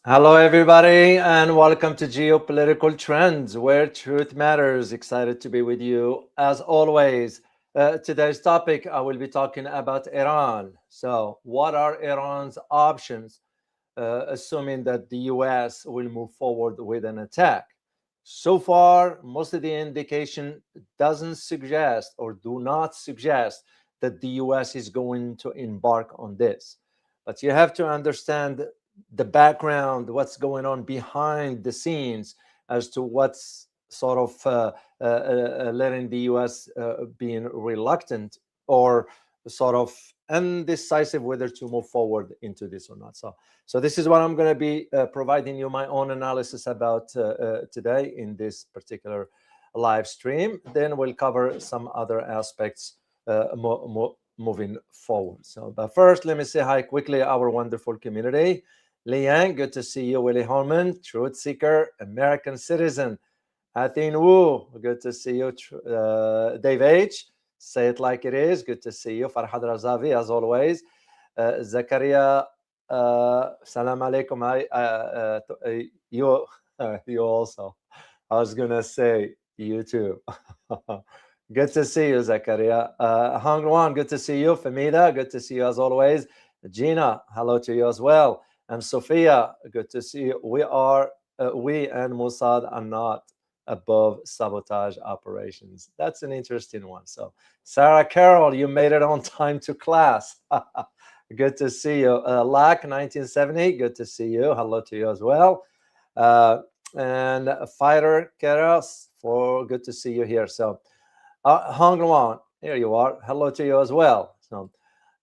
Hello, everybody, and welcome to Geopolitical Trends, where truth matters. Excited to be with you as always. Today's topic, I will be talking about Iran. So, what are Iran's options, assuming that the US will move forward with an attack? So far, most of the indication doesn't suggest or do not suggest that the US is going to embark on this. But you have to understand the background, what's going on behind the scenes as to what's sort of letting the US being reluctant or sort of undecisive whether to move forward into this or not. So this is what I'm going to be providing you my own analysis about today in this particular live stream. Then we'll cover some other aspects moving forward. So, but first, let me say hi quickly our wonderful community. Liang, good to see you. Willie Holman, truth seeker, American citizen. Athene Wu, good to see you. Dave H, say it like it is. Good to see you. Farhad Razavi, as always. Zakaria, salam alaikum. You also. I was going to say you too. Good to see you, Zakaria. Hong Luan, good to see you. Famida, good to see you as always. Gina, hello to you as well. And Sophia, good to see you. We and Mossad are not above sabotage operations. That's an interesting one. So, Sarah Carroll, you made it on time to class. Good to see you. Lack 1970, good to see you. Hello to you as well. And Fighter Keras, good to see you here. So, Hong Luan, here you are. Hello to you as well. So,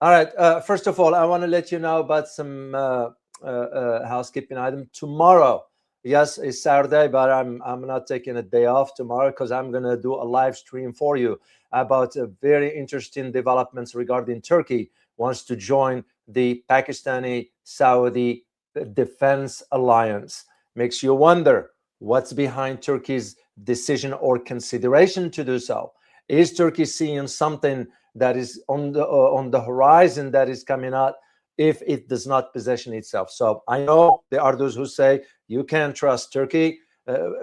all right. First of all, I want to let you know about some housekeeping item. Tomorrow, yes, it's Saturday, but I'm not taking a day off tomorrow because I'm going to do a live stream for you about very interesting developments regarding Turkey wants to join the Pakistani-Saudi Defense Alliance. Makes you wonder what's behind Turkey's decision or consideration to do so. Is Turkey seeing something that is on the horizon that is coming out if it does not position itself? So I know there are those who say you can't trust Turkey.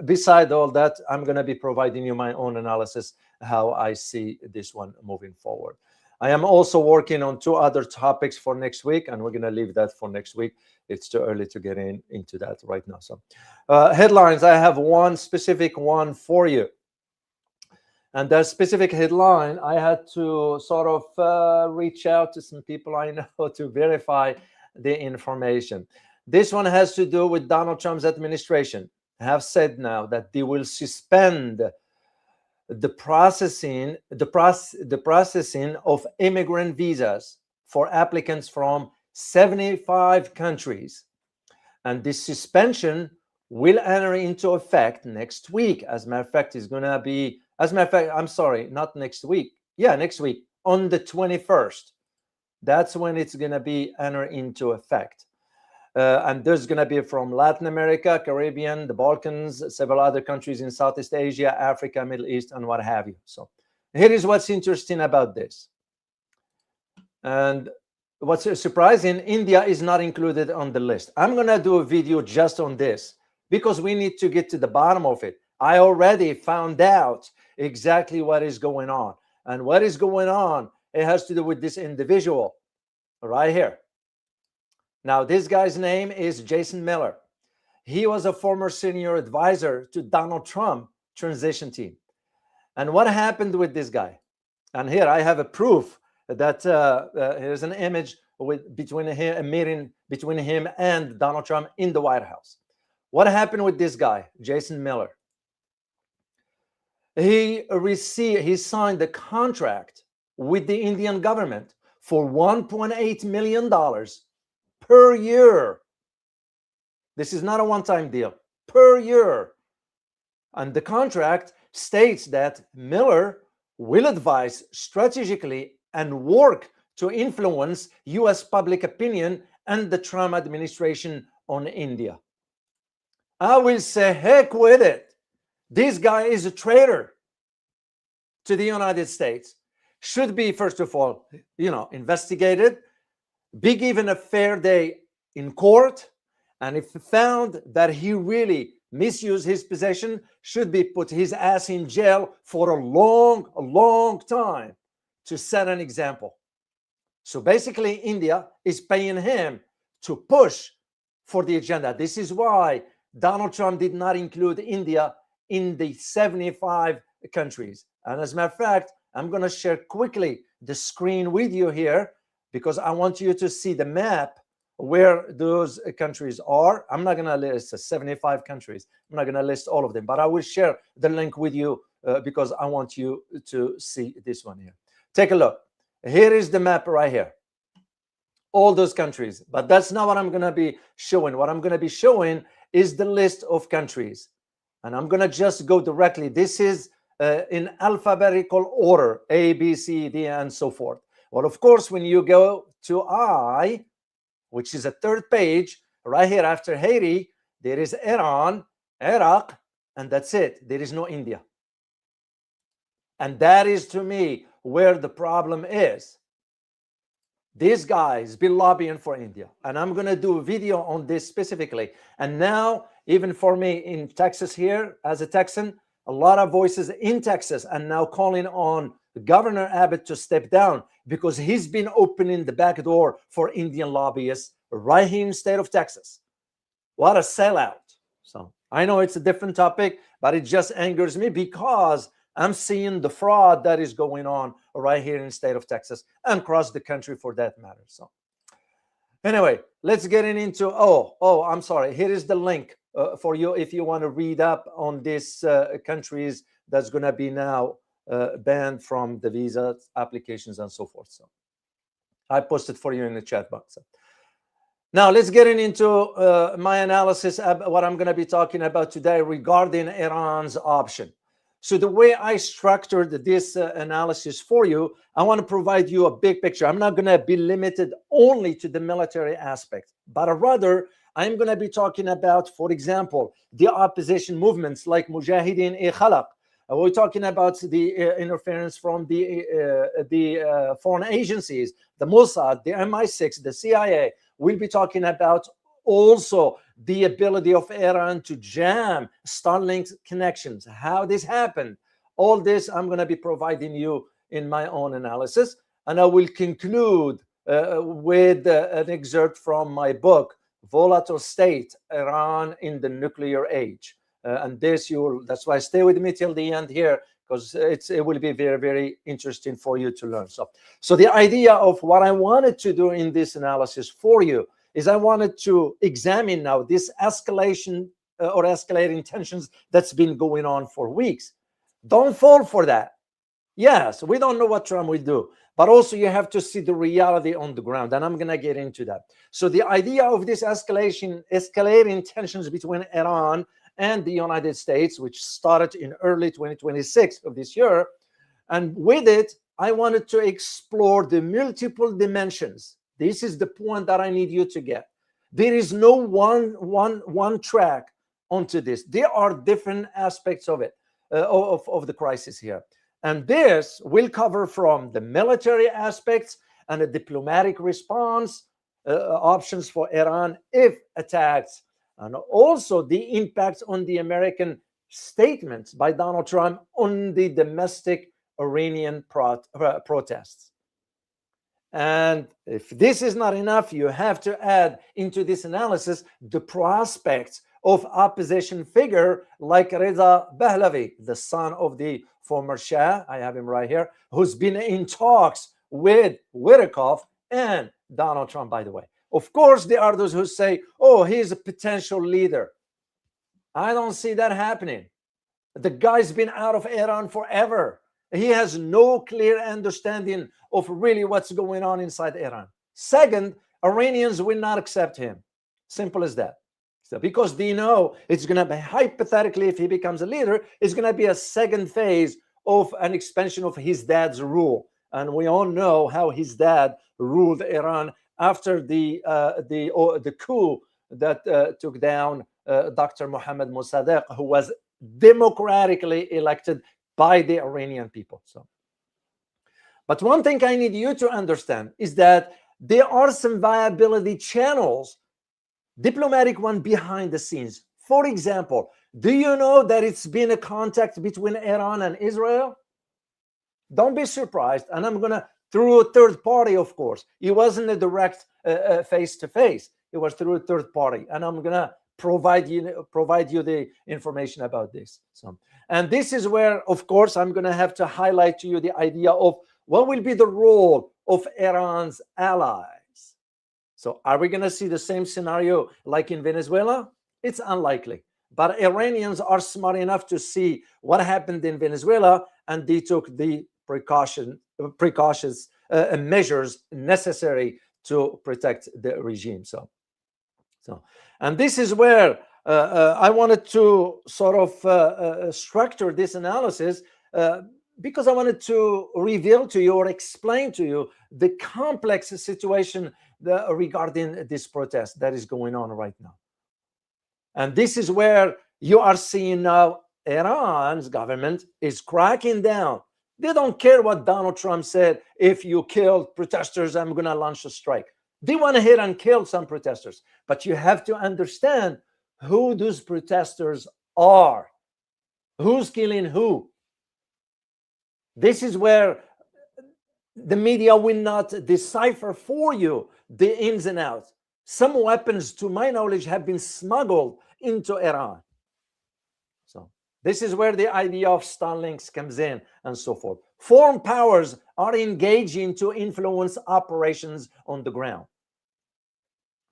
Beside all that, I'm going to be providing you my own analysis, how I see this one moving forward. I am also working on two other topics for next week, and we're going to leave that for next week. It's too early to get into that right now. So headlines, I have one specific one for you. And that specific headline, I had to sort of reach out to some people I know to verify the information. This one has to do with Donald Trump's administration. Have said now that they will suspend the processing of immigrant visas for applicants from 75 countries. And this suspension will enter into effect next week. As a matter of fact, it's going to be, as a matter of fact, I'm sorry, not next week. Yeah, next week, on the 21st. That's when it's going to be enter into effect. And there's going to be from Latin America, Caribbean, the Balkans, several other countries in Southeast Asia, Africa, Middle East, and what have you. So here is what's interesting about this. And what's surprising, India is not included on the list. I'm going to do a video just on this because we need to get to the bottom of it. I already found out exactly what is going on. And what is going on, it has to do with this individual right here. Now, this guy's name is Jason Miller. He was a former senior advisor to Donald Trump transition team. And what happened with this guy? And here I have a proof that here's an image between him, a meeting between him and Donald Trump in the White House. What happened with this guy, Jason Miller? He signed a contract with the Indian government for $1.8 million per year. This is not a one-time deal, per year. And the contract states that Miller will advise strategically and work to influence US public opinion and the Trump administration on India. I will say, heck with it. This guy is a traitor to the United States. Should be, first of all, investigated, be given a fair day in court, and if found that he really misused his position, should be put his ass in jail for a long time to set an example. So basically, India is paying him to push for the agenda. This is why Donald Trump did not include India in the 75 countries. And as a matter of fact, I'm going to share quickly the screen with you here because I want you to see the map where those countries are. I'm not going to list 75 countries. I'm not going to list all of them, but I will share the link with you because I want you to see this one here. Take a look. Here is the map right here. All those countries, but that's not what I'm going to be showing. What I'm going to be showing is the list of countries. And I'm going to just go directly. This is in alphabetical order, A, B, C, D, and so forth. Well, of course, when you go to I, which is a third page, right here after Haiti, there is Iran, Iraq, and that's it. There is no India. And that is, to me, where the problem is. These guys been lobbying for India, and I'm going to do a video on this specifically. And now, even for me in Texas here, as a Texan, a lot of voices in Texas and now calling on Governor Abbott to step down because he's been opening the back door for Indian lobbyists right here in the state of Texas. What a sellout. So I know it's a different topic, but it just angers me because I'm seeing the fraud that is going on right here in the state of Texas and across the country for that matter. So anyway, let's get into, I'm sorry. Here is the link for you if you want to read up on these countries that's going to be now banned from the visa applications and so forth. So I posted for you in the chat box. Now let's get into my analysis of what I'm going to be talking about today regarding Iran's option. So the way I structured this analysis for you, I want to provide you a big picture. I'm not going to be limited only to the military aspect, but rather I'm going to be talking about, for example, the opposition movements like Mujahideen-e-Khalaq. We're talking about the interference from the foreign agencies, the Mossad, the MI6, the CIA. We'll be talking about also the ability of Iran to jam Starlink connections, how this happened. All this I'm going to be providing you in my own analysis. And I will conclude with an excerpt from my book, Volatile State, Iran in the Nuclear Age. And this, that's why stay with me till the end here, because it will be very, very interesting for you to learn. So the idea of what I wanted to do in this analysis for you is I wanted to examine now this escalation or escalating tensions that's been going on for weeks. Don't fall for that. Yes, we don't know what Trump will do, but also you have to see the reality on the ground, and I'm going to get into that. So the idea of this escalating tensions between Iran and the United States, which started in early 2026 of this year, and with it, I wanted to explore the multiple dimensions. This is the point that I need you to get. There is no one track onto this. There are different aspects of it, of the crisis here. And this will cover from the military aspects and a diplomatic response, options for Iran if attacked, and also the impact on the American statements by Donald Trump on the domestic Iranian protests. And if this is not enough, you have to add into this analysis the prospects of opposition figure like Reza Pahlavi, the son of the former Shah, I have him right here, who's been in talks with Witkoff and Donald Trump, by the way. Of course, there are those who say, oh, he's a potential leader. I don't see that happening. The guy's been out of Iran forever. He has no clear understanding of really what's going on inside Iran. Second, Iranians will not accept him. Simple as that. So because they know it's going to be, hypothetically, if he becomes a leader, it's going to be a second phase of an expansion of his dad's rule. And we all know how his dad ruled Iran after the coup that took down Dr. Mohammad Mossadegh, who was democratically elected by the Iranian people. So, but one thing I need you to understand is that there are some viability channels diplomatic one behind the scenes. For example, do you know that it's been a contact between Iran and Israel? Don't be surprised. And I'm going to, through a third party, of course. It wasn't a direct face-to-face. It was through a third party. And I'm going to provide you the information about this. So, and this is where, of course, I'm going to have to highlight to you the idea of what will be the role of Iran's allies. So are we going to see the same scenario like in Venezuela? It's unlikely. But Iranians are smart enough to see what happened in Venezuela, and they took the precautions measures necessary to protect the regime. And this is where I wanted to sort of structure this analysis because I wanted to reveal to you or explain to you the complex situation regarding this protest that is going on right now. And this is where you are seeing now Iran's government is cracking down. They don't care what Donald Trump said. If you killed protesters, I'm going to launch a strike. They want to hit and kill some protesters. But you have to understand who those protesters are. Who's killing who? This is where the media will not decipher for you the ins and outs. Some weapons, to my knowledge, have been smuggled into Iran. So this is where the idea of Starlinks comes in and so forth. Foreign powers are engaging to influence operations on the ground.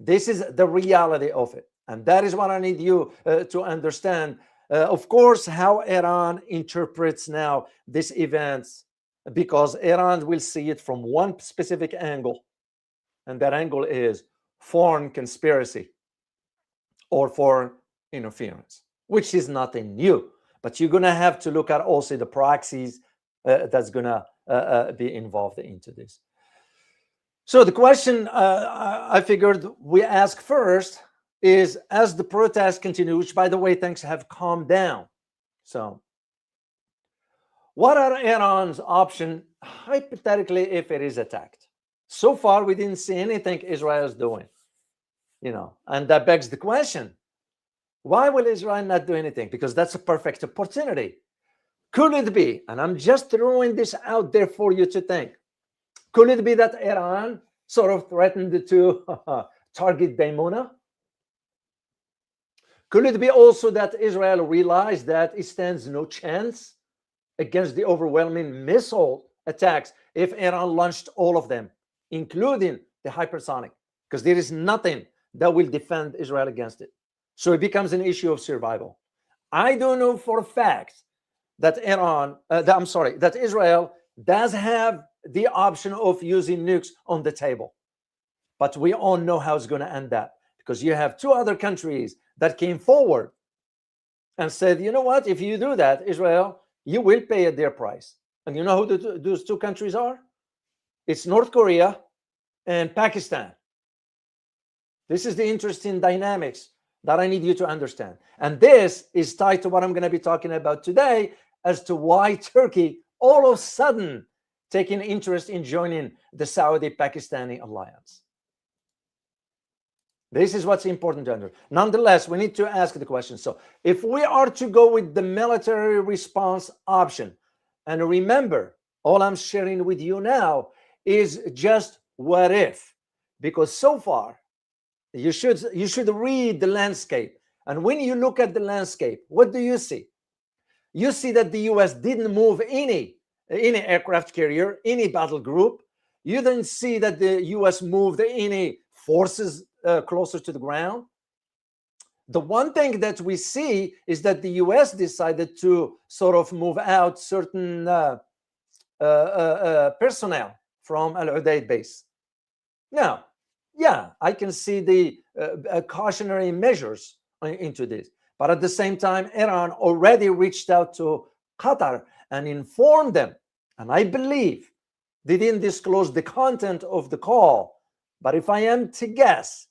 This is the reality of it. And that is what I need you to understand. Of course, how Iran interprets now these events, because Iran will see it from one specific angle. And that angle is foreign conspiracy or foreign interference, which is nothing new. But you're going to have to look at also the proxies that's going to be involved into this. So the question I figured we ask first is, as the protests continue, which, by the way, things have calmed down. So what are Iran's options, hypothetically, if it is attacked? So far, we didn't see anything Israel is doing, and that begs the question, why will Israel not do anything? Because that's a perfect opportunity. Could it be, and I'm just throwing this out there for you to think, could it be that Iran sort of threatened to target Daimona? Could it be also that Israel realized that it stands no chance against the overwhelming missile attacks if Iran launched all of them, including the hypersonic? Because there is nothing that will defend Israel against it. So it becomes an issue of survival. I don't know for a fact that that Israel does have the option of using nukes on the table. But we all know how it's going to end that, because you have two other countries that came forward and said, you know what, if you do that, Israel, you will pay at their price. And you know who those two countries are? It's North Korea and Pakistan. This is the interesting dynamics that I need you to understand. And this is tied to what I'm going to be talking about today as to why Turkey all of a sudden taking interest in joining the Saudi-Pakistani alliance. This is what's important to understand. Nonetheless, we need to ask the question. So if we are to go with the military response option, and remember, all I'm sharing with you now is just what if, because so far you should read the landscape. And when you look at the landscape, what do you see? You see that the US didn't move any aircraft carrier, any battle group. You didn't see that the US moved any forces closer to the ground. The one thing that we see is that the US decided to sort of move out certain personnel from Al Udeid base. Now, yeah, I can see the cautionary measures into this. But at the same time, Iran already reached out to Qatar and informed them. And I believe they didn't disclose the content of the call. But if I am to guess,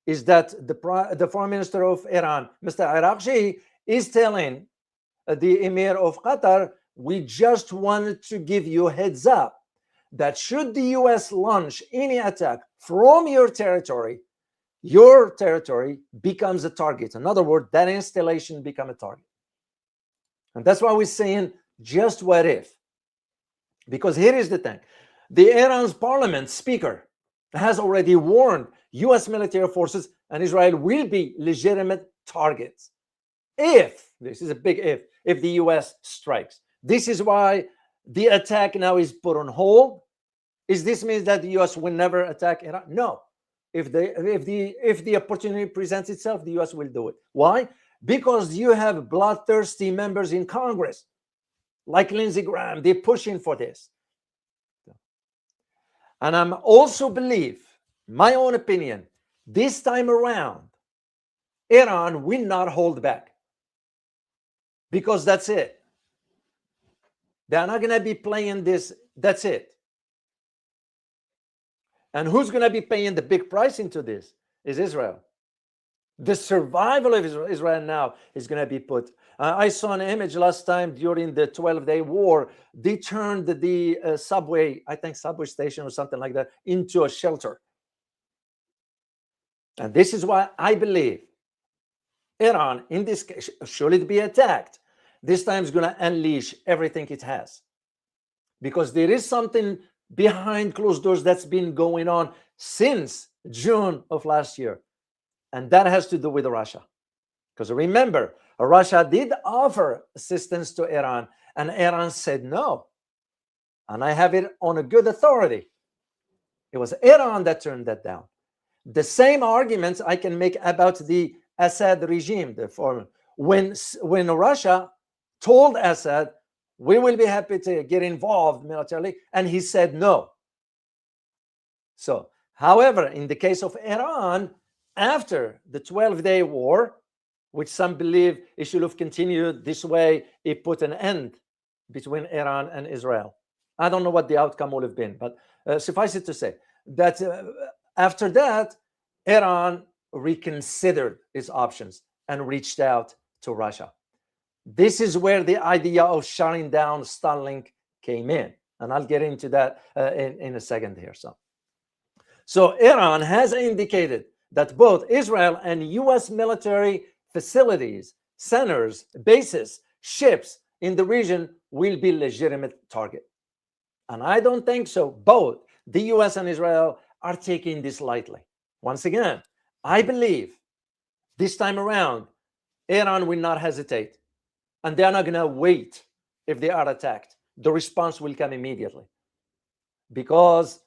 is that the Foreign Minister of Iran, Mr. Iraqi, is telling the Emir of Qatar, we just wanted to give you a heads up that should the US launch any attack from your territory, your territory becomes a target. In other words, that installation become a target. And that's why we're saying just what if. Because here is the thing. The Iran's parliament speaker has already warned US military forces and Israel will be legitimate targets if, this is a big if the US strikes. This is why the attack now is put on hold. Is this means that the US will never attack Iran? No. If the opportunity presents itself, the US will do it. Why? Because you have bloodthirsty members in Congress like Lindsey Graham. They're pushing for this. And I'm also believe, my own opinion, this time around, Iran will not hold back. Because that's it. They're not going to be playing this. That's it. And who's going to be paying the big price into this is Israel. The survival of Israel now is going to be put. I saw an image last time during the 12-day war. They turned the subway, I think subway station or something like that, into a shelter. And this is why I believe Iran, in this case, should it be attacked, this time is going to unleash everything it has. Because there is something behind closed doors that's been going on since June of last year. And that has to do with Russia. Because remember, Russia did offer assistance to Iran, and Iran said no. And I have it on a good authority. It was Iran that turned that down. The same arguments I can make about the Assad regime, the former. When Russia told Assad, we will be happy to get involved militarily, and he said no. So, however, in the case of Iran, after the 12-day war, which some believe it should have continued this way, it put an end between Iran and Israel. I don't know what the outcome would have been, but suffice it to say that after that, Iran reconsidered its options and reached out to Russia. This is where the idea of shutting down Starlink came in. And I'll get into that in a second here. So Iran has indicated that both Israel and US military facilities, centers, bases, ships in the region will be legitimate target. And I don't think so. Both the US and Israel are taking this lightly. Once again, I believe this time around, Iran will not hesitate. And they're not going to wait if they are attacked. The response will come immediately. Because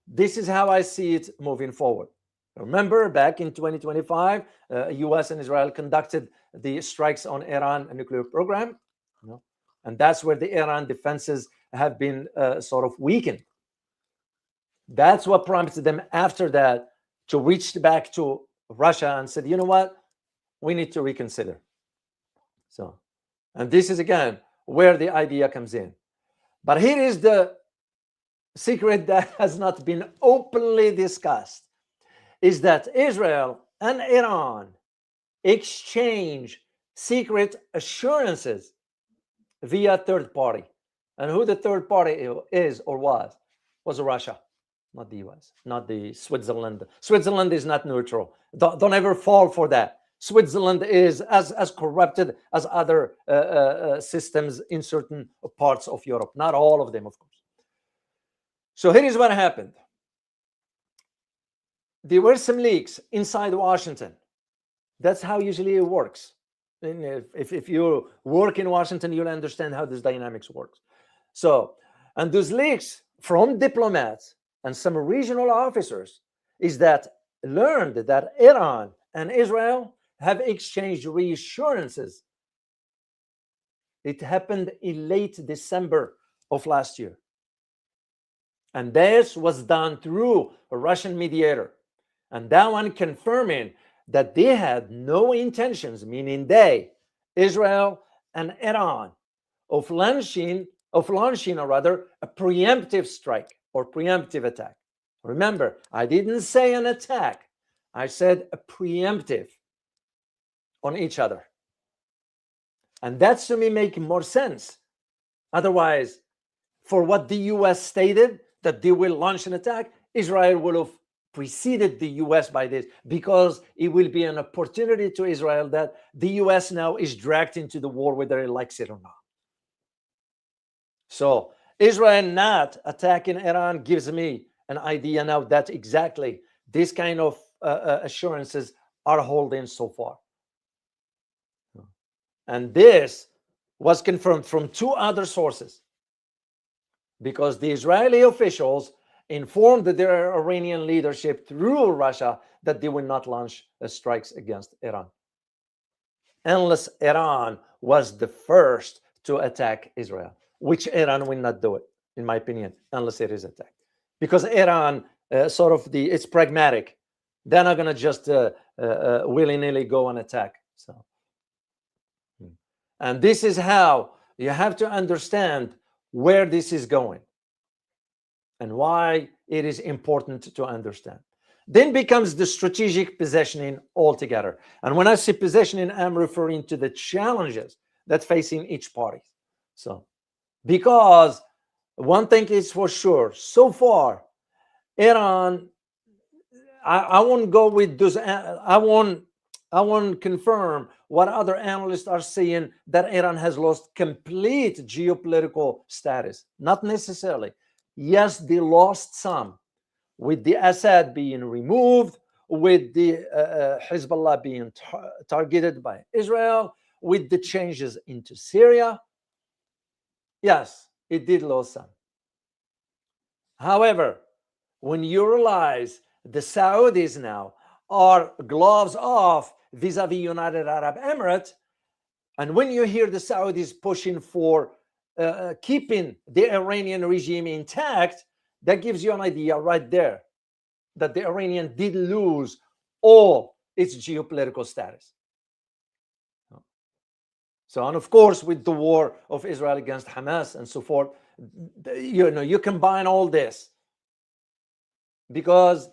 this is how I see it moving forward. Remember, back in 2025, US and Israel conducted the strikes on Iran nuclear program. And that's where the Iran defenses have been sort of weakened. That's what prompted them after that to reach back to Russia and said, you know what, we need to reconsider. And this is, again, where the idea comes in. But here is the secret that has not been openly discussed, is that Israel and Iran exchange secret assurances via third party. And who the third party is or was Russia, not the US, not the Switzerland. Switzerland is not neutral. Don't ever fall for that. Switzerland is as corrupted as other systems in certain parts of Europe. Not all of them, of course. So here is what happened. There were some leaks inside Washington. That's how usually it works. And if you work in Washington, you'll understand how this dynamics works. So, and those leaks from diplomats and some regional officers is that learned that Iran and Israel have exchanged reassurances. It happened in late December of last year. And this was done through a Russian mediator. And that one confirming that they had no intentions, meaning they, Israel and Iran, of launching a preemptive strike or preemptive attack. Remember, I didn't say an attack. I said a preemptive on each other. And that's to me making more sense. Otherwise, for what the US stated, that they will launch an attack, Israel will have preceded the US by this, because it will be an opportunity to Israel that the US now is dragged into the war whether it likes it or not. So Israel not attacking Iran gives me an idea now that exactly this kind of assurances are holding so far. And this was confirmed from two other sources, because the Israeli officials informed their Iranian leadership through Russia that they will not launch strikes against Iran, unless Iran was the first to attack Israel, which Iran will not do it, in my opinion, unless it is attacked. Because Iran, it's pragmatic. They're not going to just willy-nilly go and attack. So, and this is how you have to understand where this is going and why it is important to understand. Then becomes the strategic positioning altogether. And when I say positioning, I'm referring to the challenges that facing each party. So, because one thing is for sure, so far, Iran, I won't go with those, I won't confirm what other analysts are saying, that Iran has lost complete geopolitical status. Not necessarily. Yes, they lost some, with the Assad being removed, with the Hezbollah being targeted by Israel, with the changes into Syria. Yes, it did lose some. However, when you realize the Saudis now are gloves off vis-a-vis United Arab Emirates, and when you hear the Saudis pushing for keeping the Iranian regime intact, that gives you an idea right there that the Iranian did lose all its geopolitical status. So, and of course, with the war of Israel against Hamas and so forth, you combine all this, because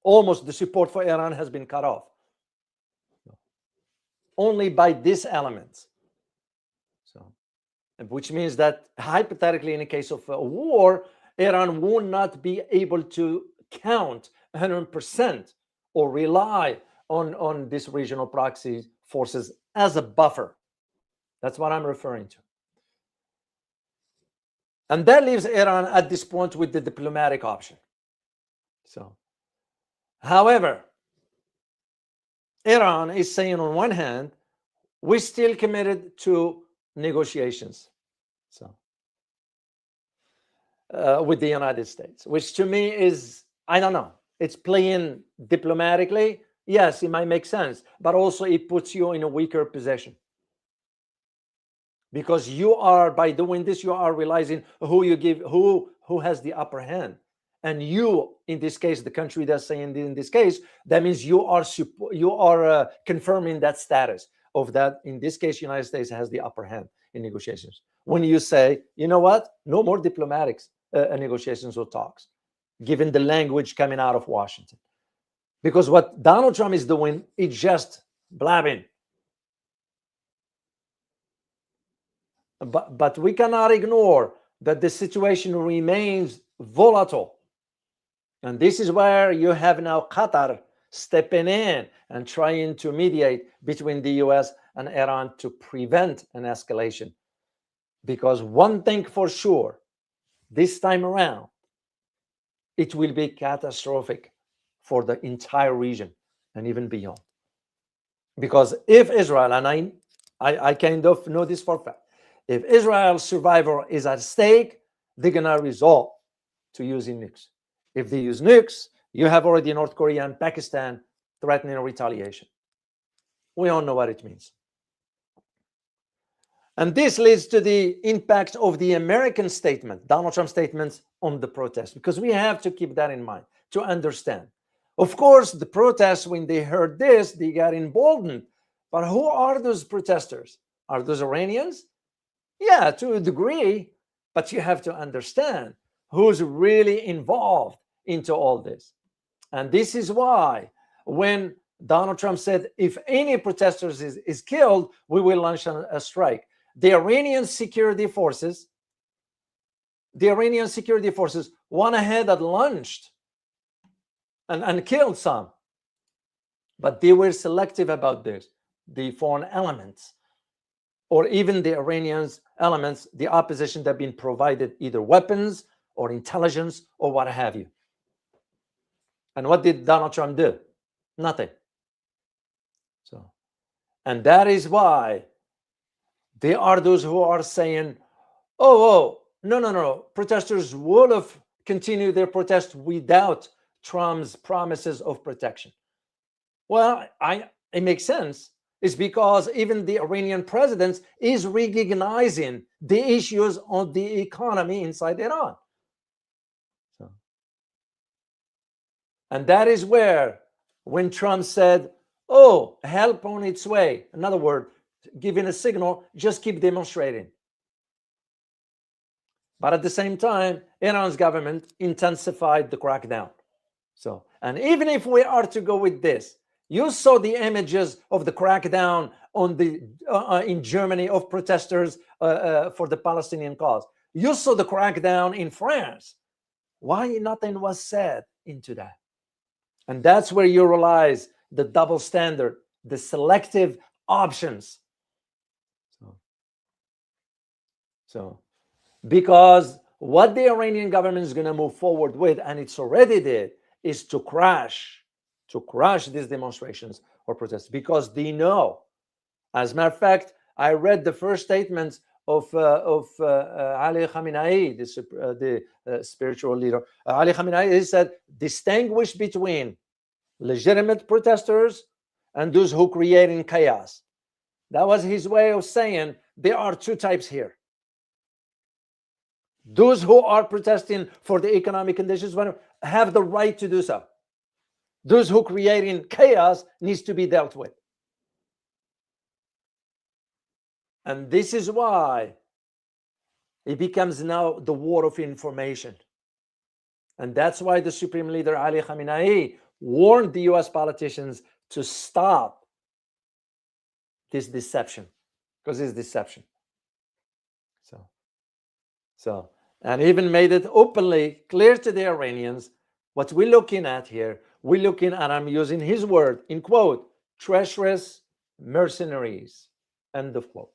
almost the support for Iran has been cut off only by these elements. So, which means that hypothetically, in the case of a war, Iran will not be able to count 100% or rely on these regional proxy forces as a buffer. That's what I'm referring to. And that leaves Iran at this point with the diplomatic option. So, however, Iran is saying on one hand, we're still committed to negotiations. So, with the United States, which to me is, I don't know, it's playing diplomatically. Yes, it might make sense, but also it puts you in a weaker position. Because you are, by doing this, you are realizing who you give, who has the upper hand. And you, in this case, the country that's saying in this case, that means you are confirming that status of that. In this case, United States has the upper hand in negotiations. When you say, you know what, no more diplomatic negotiations or talks, given the language coming out of Washington. Because what Donald Trump is doing is just blabbing. But we cannot ignore that the situation remains volatile. And this is where you have now Qatar stepping in and trying to mediate between the US and Iran to prevent an escalation. Because one thing for sure, this time around, it will be catastrophic for the entire region and even beyond. Because if Israel, and I kind of know this for a fact, if Israel's survival is at stake, they're going to resort to using nukes. If they use nukes, you have already North Korea and Pakistan threatening retaliation. We all know what it means. And this leads to the impact of the American statement, Donald Trump's statements on the protests, because we have to keep that in mind to understand. Of course, the protests, when they heard this, they got emboldened. But who are those protesters? Are those Iranians? Yeah, to a degree, but you have to understand who's really involved into all this. And this is why when Donald Trump said, if any protesters is killed, we will launch a strike. The Iranian security forces went ahead and launched and killed some. But they were selective about this, the foreign elements, or even the Iranians elements, the opposition that have been provided either weapons or intelligence or what have you. And what did Donald Trump do? Nothing. So, and that is why there are those who are saying, oh, no, protesters would have continued their protest without Trump's promises of protection. Well, it makes sense. It's because even the Iranian president is recognizing the issues on the economy inside Iran. So, and that is where, when Trump said, oh, help on its way, in other words, giving a signal, just keep demonstrating. But at the same time, Iran's government intensified the crackdown. So, and even if we are to go with this, you saw the images of the crackdown on the in Germany of protesters for the Palestinian cause. You saw the crackdown in France. Why nothing was said into that? And that's where you realize the double standard, the selective options. So because what the Iranian government is going to move forward with, and it's already did, is to crash these demonstrations or protests, because they know. As a matter of fact, I read the first statements of Ali Khamenei, the spiritual leader. Ali Khamenei, he said, distinguish between legitimate protesters and those who creating chaos. That was his way of saying there are two types here. Those who are protesting for the economic conditions have the right to do so. Those who creating chaos needs to be dealt with. And this is why it becomes now the war of information. And that's why the Supreme Leader Ali Khamenei warned the US politicians to stop this deception, because it's deception. So, and even made it openly clear to the Iranians what we're looking at here. We're looking at, I'm using his word, in quote, treacherous mercenaries, end of quote.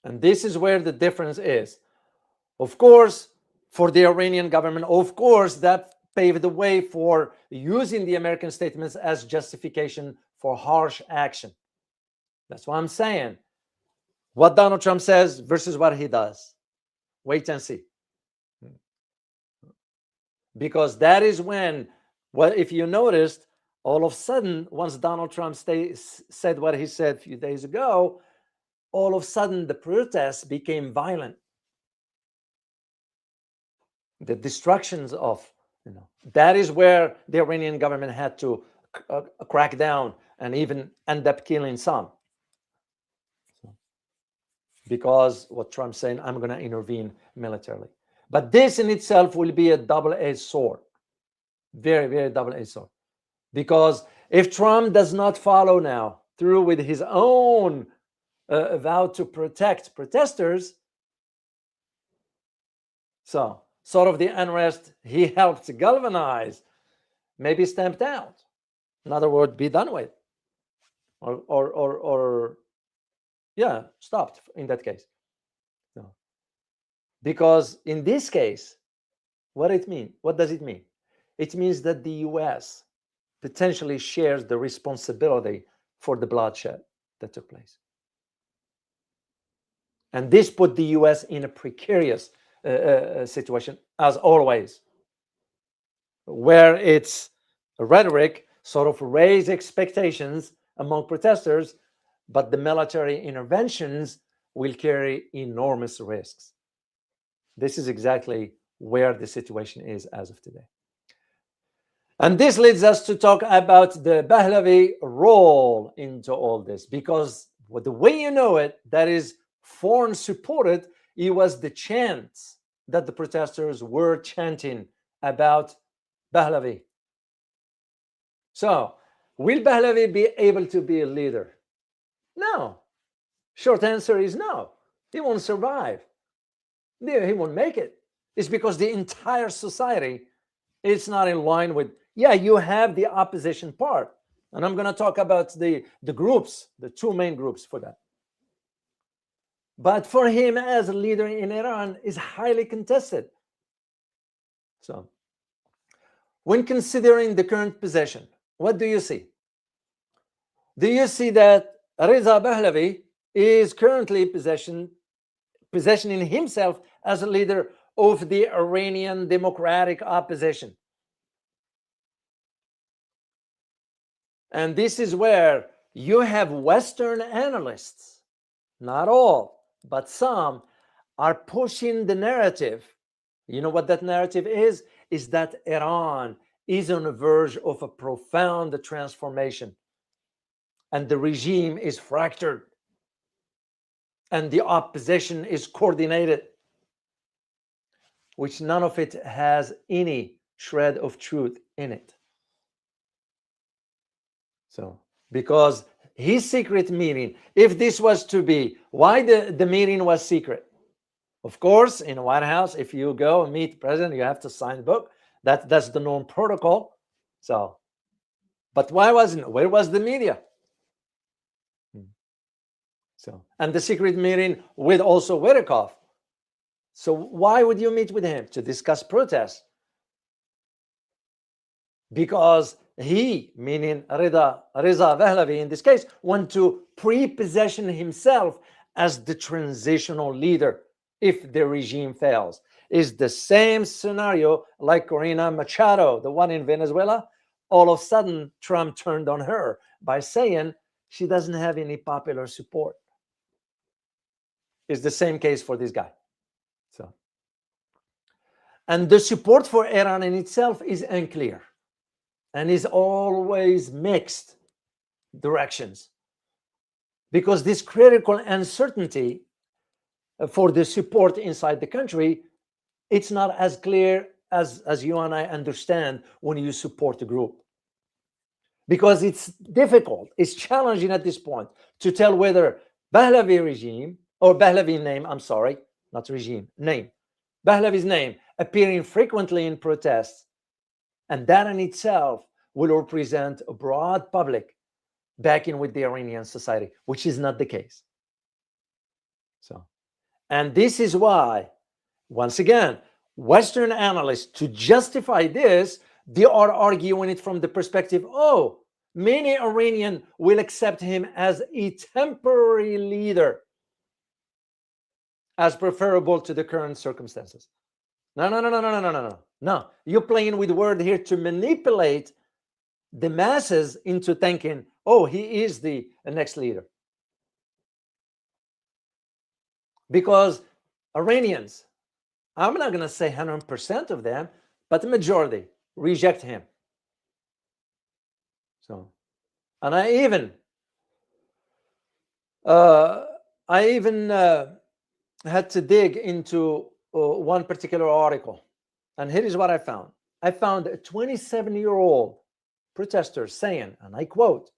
And this is where the difference is. Of course, for the Iranian government, of course, that paved the way for using the American statements as justification for harsh action. That's what I'm saying. What Donald Trump says versus what he does. Wait and see. Because that is when, well, if you noticed, all of a sudden, once Donald Trump said what he said a few days ago, all of a sudden the protests became violent. The destructions of, that is where the Iranian government had to crack down and even end up killing some. Because what Trump's saying, I'm going to intervene militarily. But this in itself will be a double-edged sword. Very, very double-edged sword. Because if Trump does not follow now through with his own vow to protect protesters, so sort of the unrest he helped to galvanize maybe stamped out. In other words, be done with. Or yeah, stopped in that case. No. Because in this case, what does it mean? It means that the US potentially shares the responsibility for the bloodshed that took place. And this put the US in a precarious situation, as always, where its rhetoric sort of raised expectations among protesters, but the military interventions will carry enormous risks. This is exactly where the situation is as of today. And this leads us to talk about the Pahlavi role into all this, because the way you know it, that is foreign supported, it was the chants that the protesters were chanting about Pahlavi. So, will Pahlavi be able to be a leader? No. Short answer is no. He won't survive. He won't make it. It's because the entire society It's not in line with, yeah, you have the opposition part. And I'm going to talk about the groups, the two main groups for that. But for him as a leader in Iran is highly contested. So when considering the current position, what do you see? Do you see that Reza Pahlavi is currently positioning himself as a leader of the Iranian democratic opposition? And this is where you have Western analysts, not all, but some, are pushing the narrative. You know what that narrative is? Is that Iran is on the verge of a profound transformation, and the regime is fractured, and the opposition is coordinated, which none of it has any shred of truth in it. So, because his secret meeting, if this was to be, why the meeting was secret? Of course, in the White House, if you go and meet the president, you have to sign the book. That's the known protocol. So, but why wasn't? Where was the media? So, and the secret meeting with also Whitakoff. So why would you meet with him? To discuss protests? Because he, meaning Reza Pahlavi in this case, want to pre-position himself as the transitional leader if the regime fails. Is the same scenario like Corina Machado, the one in Venezuela. All of a sudden, Trump turned on her by saying she doesn't have any popular support. It's the same case for this guy. So, and the support for Iran in itself is unclear and is always mixed directions, because this critical uncertainty for the support inside the country, it's not as clear as you and I understand when you support a group, because it's difficult, it's challenging at this point to tell whether Pahlavi regime or Pahlavi name, I'm sorry, not regime, name, Pahlavi's name appearing frequently in protests, and that in itself will represent a broad public backing with the Iranian society, which is not the case. So, and this is why, once again, Western analysts, to justify this, they are arguing it from the perspective, oh, many Iranians will accept him as a temporary leader, as preferable to the current circumstances. No. You're playing with word here to manipulate the masses into thinking, oh, he is the next leader. Because Iranians, I'm not going to say 100% of them, but the majority reject him. So, and I even had to dig into one particular article, and here is what I found. I found a 27-year-old protester saying, and I quote,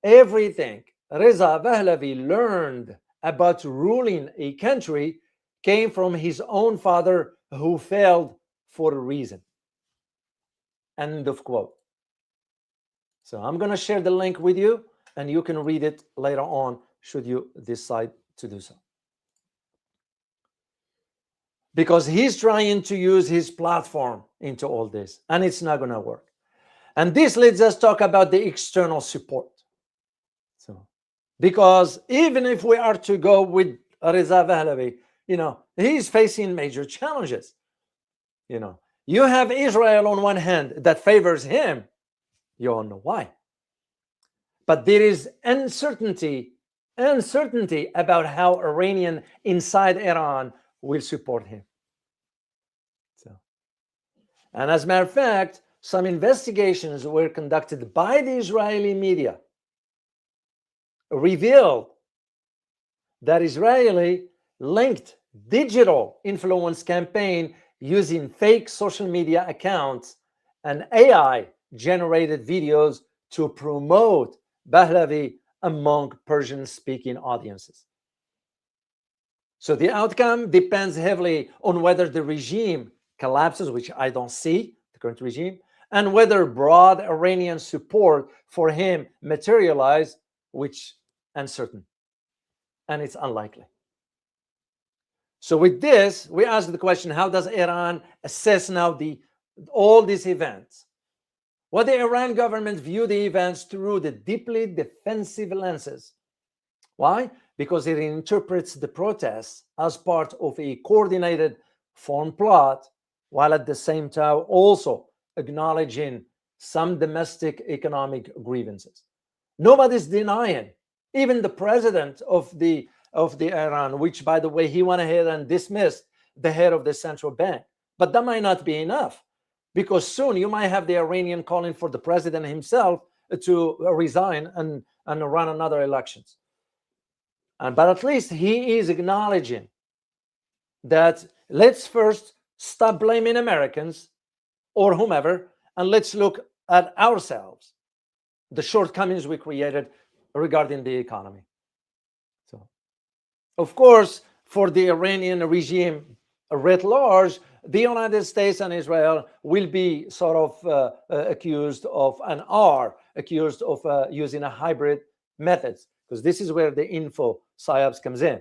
"Everything Reza Pahlavi learned about ruling a country came from his own father, who failed for a reason." End of quote. So I'm going to share the link with you, and you can read it later on should you decide to do so. Because he's trying to use his platform into all this, and it's not going to work. And this leads us to talk about the external support. So, because even if we are to go with Reza Pahlavi, he's facing major challenges. You have Israel on one hand that favors him. You all know why. But there is uncertainty about how Iranian inside Iran will support him. So, and as a matter of fact, some investigations were conducted by the Israeli media revealed that Israeli linked digital influence campaign using fake social media accounts and AI generated videos to promote Pahlavi among Persian-speaking audiences. So the outcome depends heavily on whether the regime collapses, which I don't see. the current regime, and whether broad Iranian support for him materialize, which uncertain, and it's unlikely. So with this, we ask the question, how does Iran assess now all these events? Well, the Iran government view the events through the deeply defensive lenses. Why? Because it interprets the protests as part of a coordinated foreign plot, while at the same time also acknowledging some domestic economic grievances. Nobody's denying, even the president of the Iran, which, by the way, he went ahead and dismissed the head of the central bank. But that might not be enough, because soon you might have the Iranian calling for the president himself to resign and run another elections. But at least he is acknowledging that let's first stop blaming Americans or whomever, and let's look at ourselves, the shortcomings we created regarding the economy. So, of course, for the Iranian regime writ large, the United States and Israel will be sort of accused of, and are accused of using a hybrid methods, because this is where the info psyops comes in.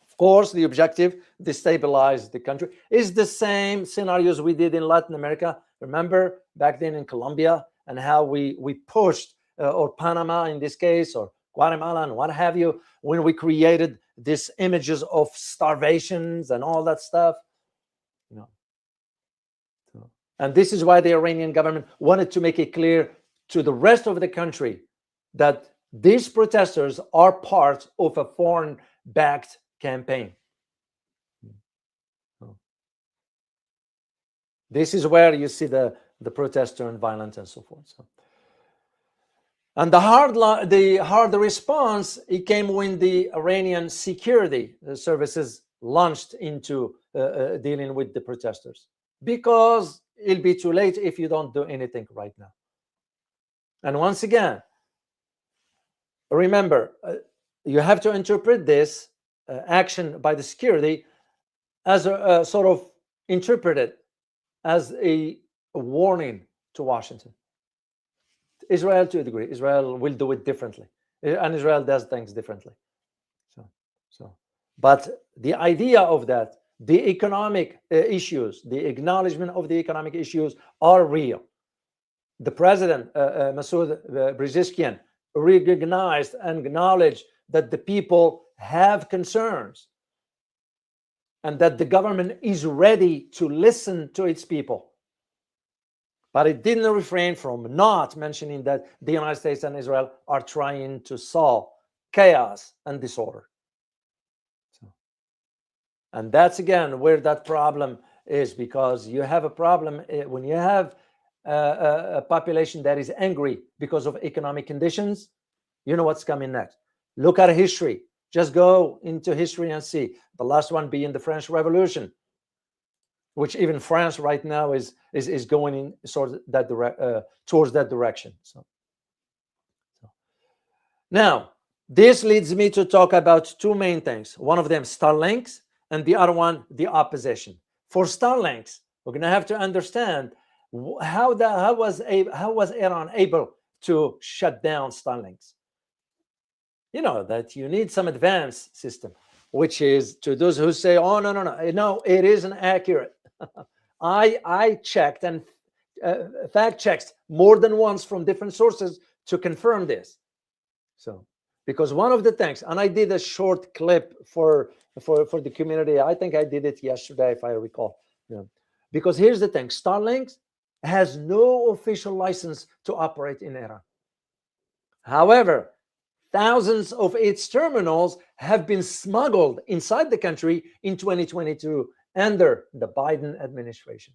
Of course, the objective, destabilize the country, is the same scenarios we did in Latin America. Remember back then in Colombia, and how we pushed, or Panama in this case, or Guatemala and what have you, when we created these images of starvations and all that stuff. You know. So, and this is why the Iranian government wanted to make it clear to the rest of the country that these protesters are part of a foreign-backed campaign. So, this is where you see the protest turned violent and so forth. So. And the hard response, it came when the Iranian security services launched into dealing with the protesters, because it'll be too late if you don't do anything right now. And once again, remember, you have to interpret this action by the security as a sort of interpreted as a warning to Washington. Israel, to a degree, Israel will do it differently, and Israel does things differently. But the idea of that, the economic issues, the acknowledgement of the economic issues are real. The president, Masoud Pezeshkian, recognized and acknowledged that the people have concerns, and that the government is ready to listen to its people. But it didn't refrain from not mentioning that the United States and Israel are trying to solve chaos and disorder. And that's, again, where that problem is, because you have a problem when you have a population that is angry because of economic conditions. You know what's coming next. Look at history. Just go into history and see. The last one being the French Revolution, which even France right now is going in sort of that towards that direction. So now this leads me to talk about two main things. One of them, Starlinks, and the other one, the opposition. For Starlinks, we're going to have to understand how was Iran able to shut down Starlinks. You know that you need some advanced system, which is, to those who say, oh, no, it isn't accurate. I checked and fact checked more than once from different sources to confirm this. So, because one of the things, and I did a short clip for the community. I think I did it yesterday, if I recall. Because here's the thing: Starlink has no official license to operate in Iran. However, thousands of its terminals have been smuggled inside the country in 2022 under the Biden administration.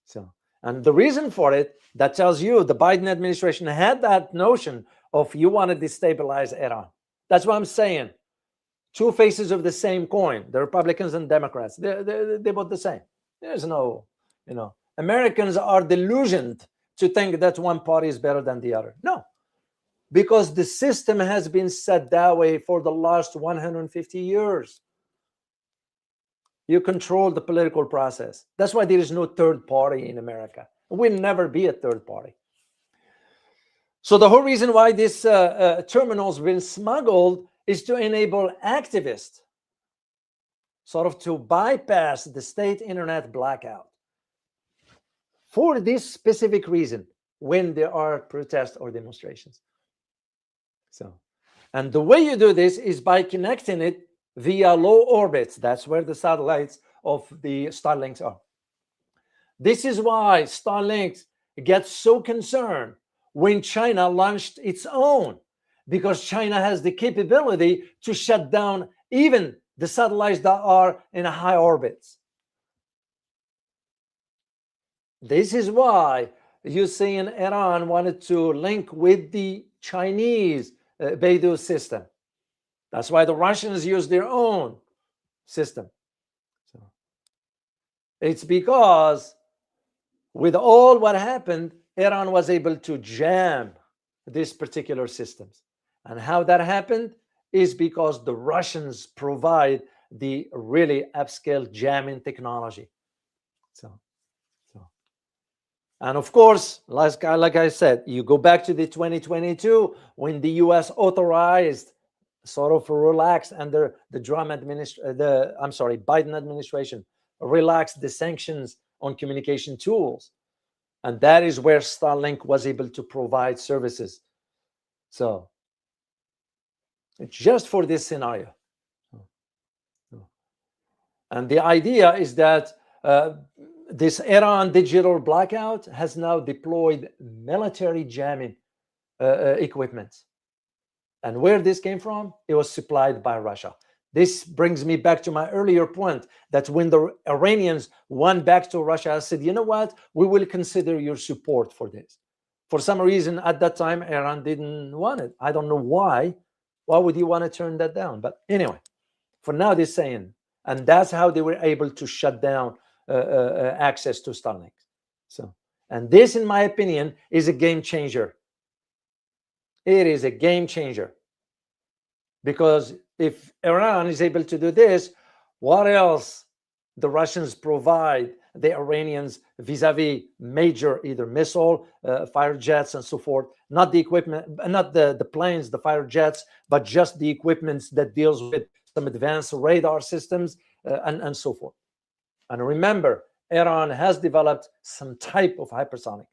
So, and the reason for it, that tells you the Biden administration had that notion of, you want to destabilize Iran. That's what I'm saying. Two faces of the same coin, the Republicans and Democrats. They're both the same. There's no, Americans are delusioned to think that one party is better than the other. No, because the system has been set that way for the last 150 years. You control the political process. That's why there is no third party in America. Will never be a third party. So the whole reason why this terminal's been smuggled is to enable activists sort of to bypass the state internet blackout for this specific reason when there are protests or demonstrations. So, and the way you do this is by connecting it via low orbits. That's where the satellites of the Starlinks are. This is why Starlink gets so concerned when China launched its own, because China has the capability to shut down even the satellites that are in high orbits. This is why you see in Iran wanted to link with the Chinese Beidou system. That's why the Russians use their own system. So it's because with all what happened, Iran was able to jam these particular systems. And how that happened is because the Russians provide the really upscale jamming technology. And of course, like I said, you go back to the 2022 when the US authorized, sort of relaxed under the Biden administration, relaxed the sanctions on communication tools. And that is where Starlink was able to provide services. So it's just for this scenario. And the idea is that this Iran digital blackout has now deployed military jamming equipment. And where this came from, it was supplied by Russia. This brings me back to my earlier point that when the Iranians went back to Russia, I said, you know what, we will consider your support for this. For some reason at that time, Iran didn't want it. I don't know why. Why would you want to turn that down? But anyway, for now they're saying, and that's how they were able to shut down access to Starlink. So, and this, in my opinion, is a game changer. It is a game changer. Because if Iran is able to do this, what else the Russians provide the Iranians vis-a-vis major either missile, fighter jets, and so forth? Not the equipment, not the planes, the fighter jets, but just the equipment that deals with some advanced radar systems and so forth. And remember, Iran has developed some type of hypersonic.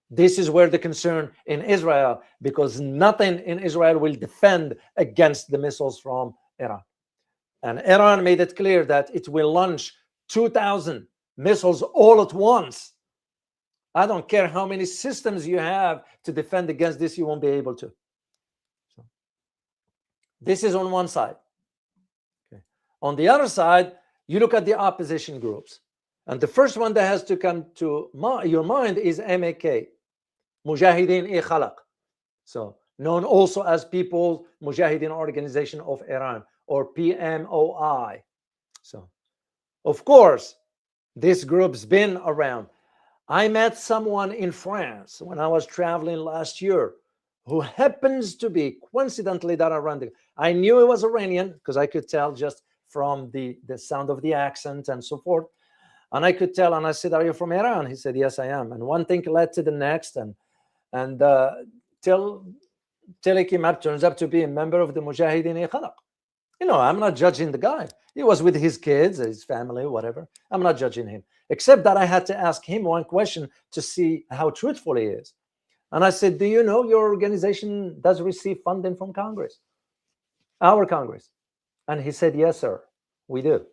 This is where the concern in Israel, because nothing in Israel will defend against the missiles from Iran. And Iran made it clear that it will launch 2,000 missiles all at once. I don't care how many systems you have to defend against this, you won't be able to. So, this is on one side. Okay. On the other side, you look at the opposition groups. And the first one that has to come to your mind is MAK, Mujahideen-e-Khalq. So known also as People's Mujahideen Organization of Iran, or PMOI. So, of course, this group's been around. I met someone in France when I was traveling last year who happens to be, coincidentally, that Iranian. I knew he was Iranian because I could tell just from the sound of the accent and so forth. And I could tell, and I said, are you from Iran? He said, yes, I am. And one thing led to the next, and till he came up, turns up to be a member of the Mujahideen-e-Khalq. You know, I'm not judging the guy. He was with his kids, his family, whatever. I'm not judging him, except that I had to ask him one question to see how truthful he is. And I said, do you know your organization does receive funding from Congress, our Congress? And he said, yes, sir, we do.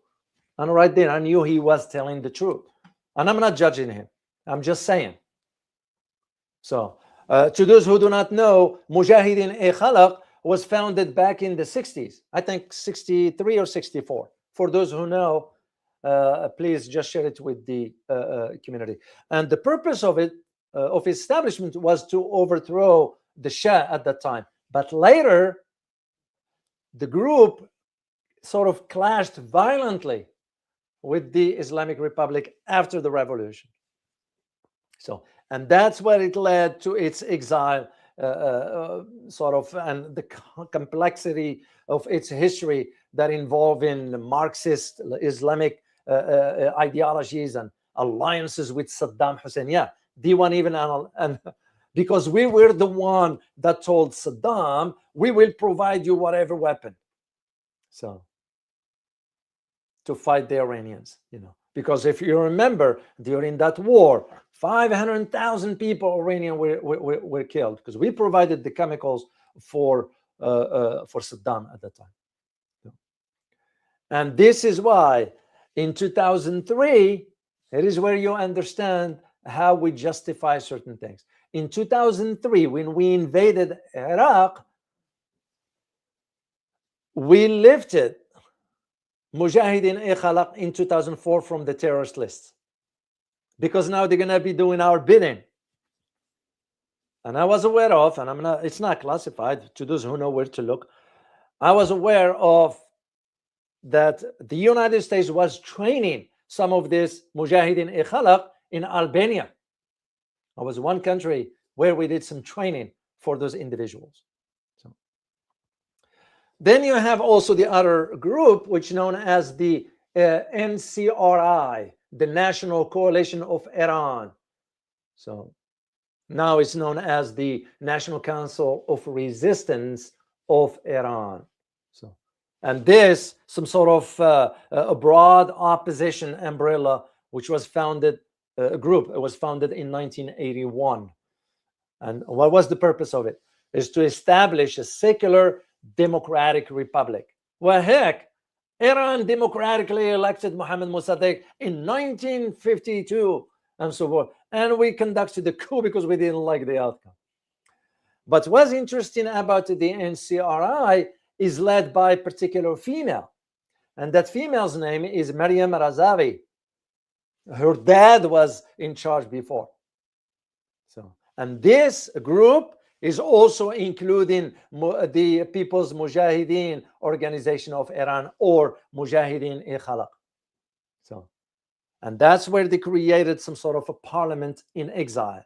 And right then I knew he was telling the truth. And I'm not judging him. I'm just saying. So to those who do not know, Mujahideen-e-Khalq was founded back in the 60s. I think 63 or 64. For those who know, please just share it with the community. And the purpose of it, of establishment, was to overthrow the Shah at that time. But later, the group sort of clashed violently with the Islamic Republic after the revolution. So, and that's where it led to its exile, sort of, and the complexity of its history that involved in Marxist Islamic ideologies and alliances with Saddam Hussein. Yeah, D1 even, and because we were the one that told Saddam, we will provide you whatever weapon. So to fight the Iranians, because if you remember, during that war, 500,000 people, Iranian, were killed because we provided the chemicals for Saddam at that time. And this is why in 2003, it is where you understand how we justify certain things. In 2003, when we invaded Iraq, we lifted Mujahideen Khalaq in 2004 from the terrorist list, because now they're going to be doing our bidding. And I was aware of, and it's not classified to those who know where to look, I was aware of that the United States was training some of this Mujahideen Khalaq in Albania. I was one country where we did some training for those individuals. So then you have also the other group, which is known as the NCRI, the National Coalition of Iran. So now it's known as the National Council of Resistance of Iran. So, and this, some sort of a broad opposition umbrella, which was founded, a group, it was founded in 1981. And what was the purpose of it? Is to establish a secular democratic republic. Well, heck, Iran democratically elected Mohammad Mossadegh in 1952 and so forth. And we conducted the coup because we didn't like the outcome. But what's interesting about the NCRI is led by a particular female. And that female's name is Maryam Razavi. Her dad was in charge before. So, and this group is also including the People's Mujahideen Organization of Iran, or Mujahideen Khalaq. So, and that's where they created some sort of a parliament in exile.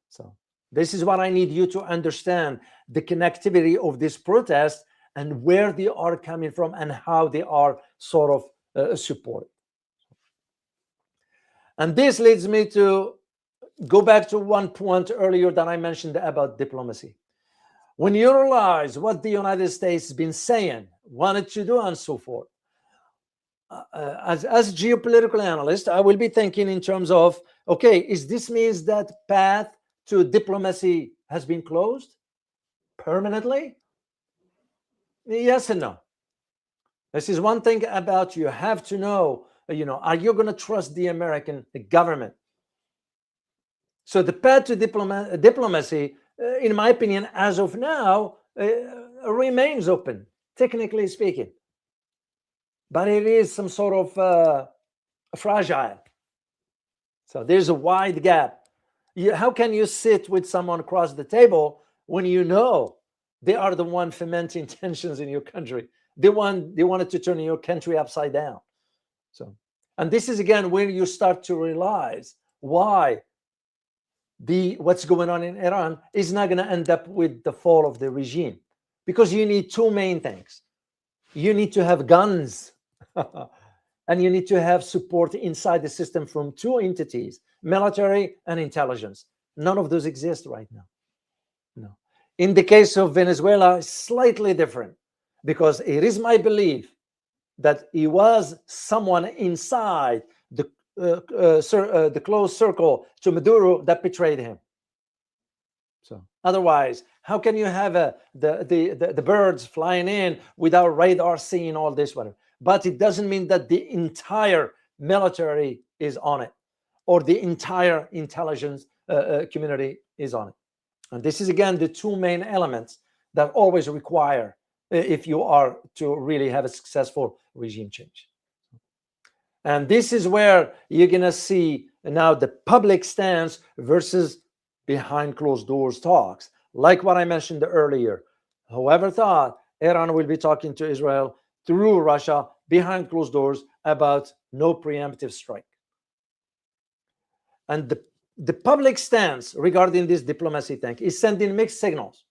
So this is what I need you to understand, the connectivity of this protest and where they are coming from and how they are sort of supported. And this leads me to go back to one point earlier that I mentioned about diplomacy. When you realize what the United States has been saying, wanted to do, and so forth, as geopolitical analyst, I will be thinking in terms of, okay, is this means that path to diplomacy has been closed permanently? Yes and no. This is one thing about you have to know, are you going to trust the American government? So the path to diplomacy, in my opinion, as of now, remains open, technically speaking. But it is some sort of fragile. So there's a wide gap. How can you sit with someone across the table when you know they are the one fomenting tensions in your country? They wanted to turn your country upside down. So, and this is again when you start to realize why what's going on in Iran is not going to end up with the fall of the regime, because you need two main things. You need to have guns and you need to have support inside the system from two entities, military and intelligence. None of those exist right now. No. In the case of Venezuela, it's slightly different, because it is my belief that it was someone inside the close circle to Maduro that betrayed him. So otherwise, how can you have the birds flying in without radar seeing all this? Whatever. But it doesn't mean that the entire military is on it, or the entire intelligence community is on it. And this is again the two main elements that always require if you are to really have a successful regime change. And this is where you're going to see now the public stance versus behind closed doors talks, like what I mentioned earlier. Whoever thought Iran will be talking to Israel through Russia behind closed doors about no preemptive strike. And the public stance regarding this diplomacy thing is sending mixed signals,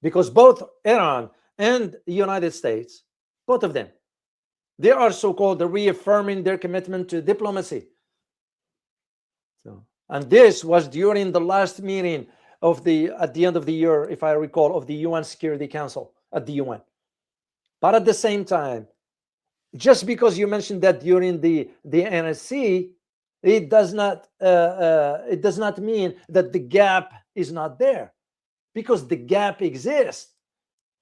because both Iran and the United States, both of them, They are so-called reaffirming their commitment to diplomacy. And this was during the last meeting at the end of the year, if I recall, of the UN Security Council at the UN. But at the same time, just because you mentioned that during the NSC, it does not mean that the gap is not there, because the gap exists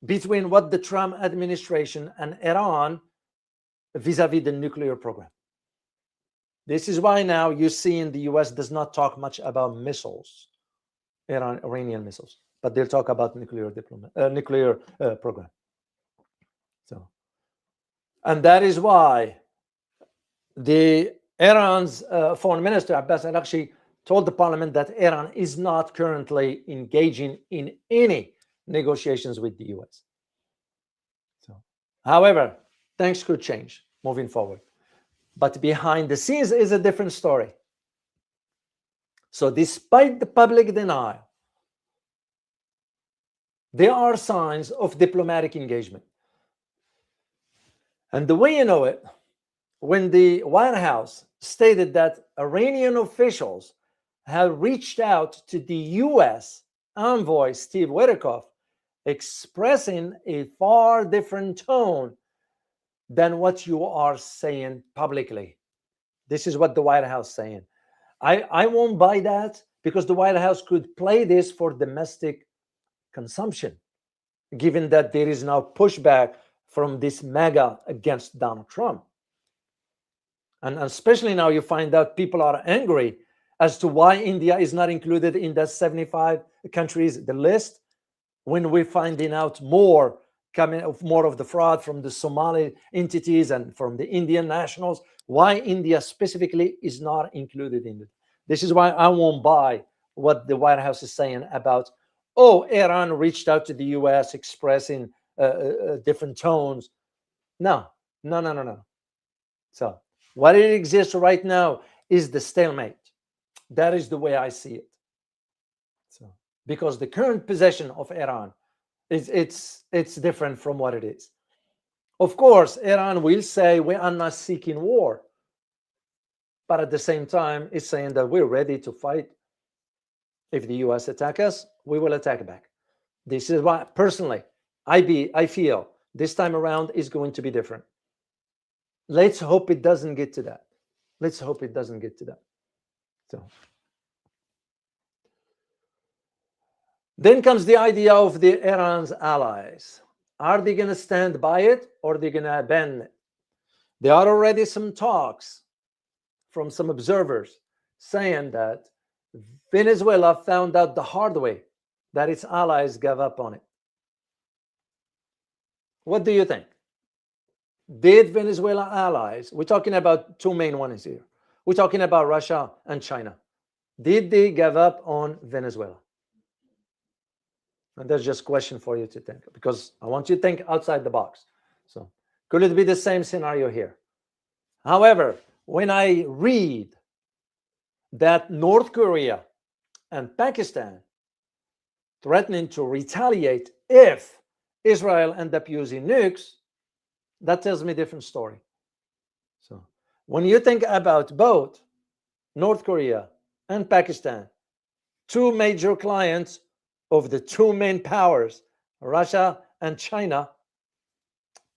between what the Trump administration and Iran vis-a-vis the nuclear program. This is why now you see in the US does not talk much about missiles, Iranian missiles, but they'll talk about nuclear program. So, and that is why the Iran's foreign minister Abbas Araghchi told the parliament that Iran is not currently engaging in any negotiations with the US. So, however, things could change moving forward. But behind the scenes is a different story. So despite the public denial, there are signs of diplomatic engagement. And the way you know it, when the White House stated that Iranian officials have reached out to the US envoy, Steve Witkoff, expressing a far different tone than what you are saying publicly. This is what the White House is saying. I won't buy that, because the White House could play this for domestic consumption, given that there is now pushback from this MAGA against Donald Trump. And especially now you find out people are angry as to why India is not included in that 75 countries, the list, when we're finding out more of the fraud from the Somali entities and from the Indian nationals, why India specifically is not included in it. This is why I won't buy what the White House is saying about, oh, Iran reached out to the US expressing different tones. No. So what it exists right now is the stalemate. That is the way I see it. So because the current position of Iran, it's different from what it is. Of course, Iran will say we are not seeking war, but at the same time, it's saying that we're ready to fight. If the US attack us, we will attack back. This is why, personally, I feel this time around is going to be different. Let's hope it doesn't get to that. Let's hope it doesn't get to that. So. Then comes the idea of the Iran's allies. Are they going to stand by it, or are they going to abandon it? There are already some talks from some observers saying that Venezuela found out the hard way that its allies gave up on it. What do you think? Did Venezuela allies, we're talking about two main ones here, we're talking about Russia and China, did they give up on Venezuela? And that's just a question for you to think, because I want you to think outside the box. So could it be the same scenario here? However, when I read that North Korea and Pakistan threatening to retaliate if Israel ends up using nukes, that tells me a different story. So when you think about both North Korea and Pakistan, two major clients of the two main powers, Russia and China,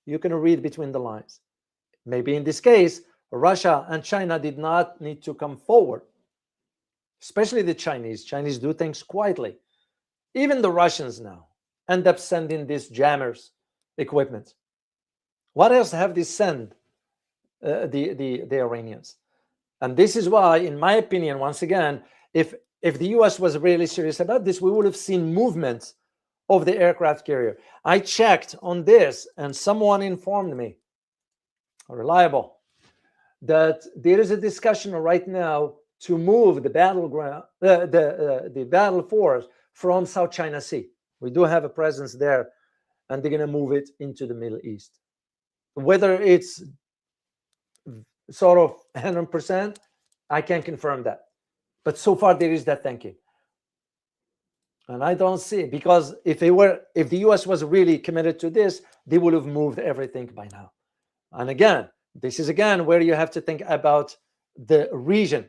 you can read between the lines. Maybe in this case, Russia and China did not need to come forward, especially the Chinese. Chinese do things quietly. Even the Russians now end up sending these jammers equipment. What else have they sent the Iranians? And this is why, in my opinion, once again, if the US was really serious about this, we would have seen movements of the aircraft carrier. I checked on this, and someone informed me, reliable, that there is a discussion right now to move the battleground, the battle force from South China Sea. We do have a presence there, and they're going to move it into the Middle East. Whether it's sort of 100%, I can't confirm that. But so far there is that thinking. And I don't see it, because if the US was really committed to this, they would have moved everything by now. And again, this is again where you have to think about the region.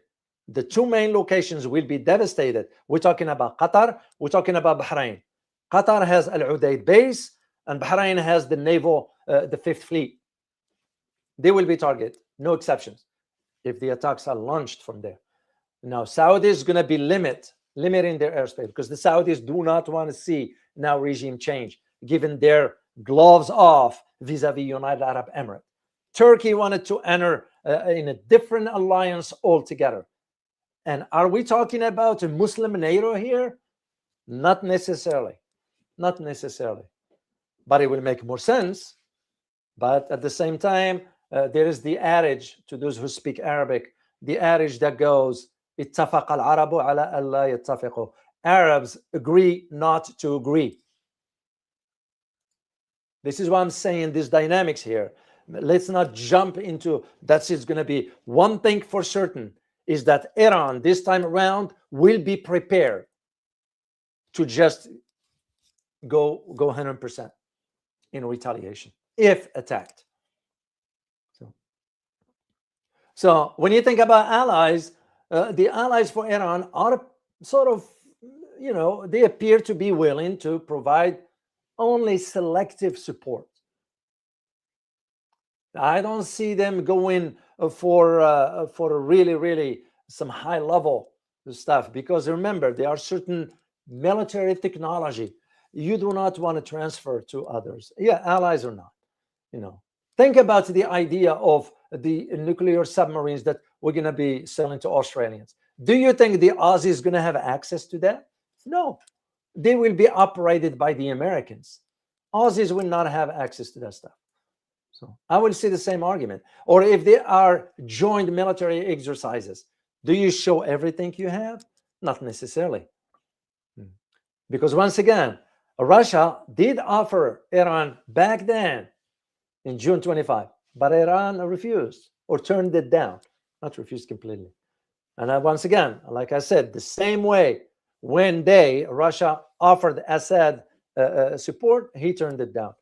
The two main locations will be devastated. We're talking about Qatar, we're talking about Bahrain. Qatar has Al Udeid base, and Bahrain has the naval, the Fifth Fleet. They will be targeted, no exceptions, if the attacks are launched from there. Now, Saudi is going to be limiting their airspace, because the Saudis do not want to see now regime change, given their gloves off vis-a-vis United Arab Emirates. Turkey wanted to enter in a different alliance altogether. And are we talking about a Muslim NATO here? Not necessarily. Not necessarily. But it will make more sense. But at the same time, there is the adage, to those who speak Arabic, the adage that goes, اتفق العرب على ألا يتفقوا. Arabs agree not to agree. This is why I'm saying these dynamics here. Let's not jump into that's it's going to be. One thing for certain is that Iran this time around will be prepared to just go 100% in retaliation if attacked. So when you think about allies, the allies for Iran are sort of, they appear to be willing to provide only selective support. I don't see them going for really some high level stuff, because remember, there are certain military technology you do not want to transfer to others. Yeah, allies or not. Think about the idea of the nuclear submarines that we're going to be selling to Australians. Do you think the Aussies going to have access to that? No, they will be operated by the Americans. Aussies will not have access to that stuff. So I will see the same argument. Or if there are joint military exercises, do you show everything you have? Not necessarily. Because once again, Russia did offer Iran back then in June 25, but Iran refused or turned it down, not refused completely. And once again, like I said, the same way when Russia offered Assad support, he turned it down.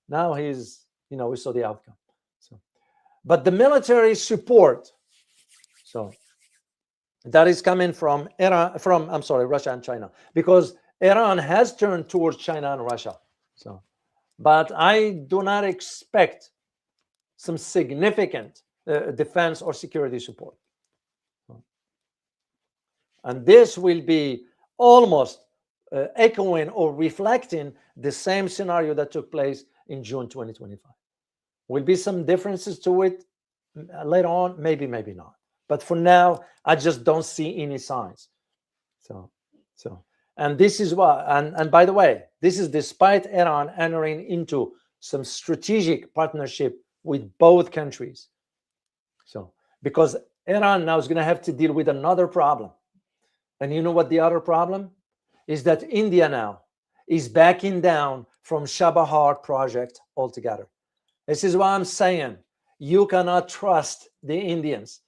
Now he's, we saw the outcome. So, but the military support, so that is coming from Russia and China, because Iran has turned towards China and Russia. So, but I do not expect some significant defense or security support. And this will be almost echoing or reflecting the same scenario that took place in June 2025. Will be some differences to it later on, maybe not. But for now, I just don't see any signs. So, and this is why, and by the way, this is despite Iran entering into some strategic partnership with both countries. So, because Iran now is going to have to deal with another problem. And you know what the other problem is? That India now is backing down from Chabahar project altogether. This is why I'm saying you cannot trust the Indians.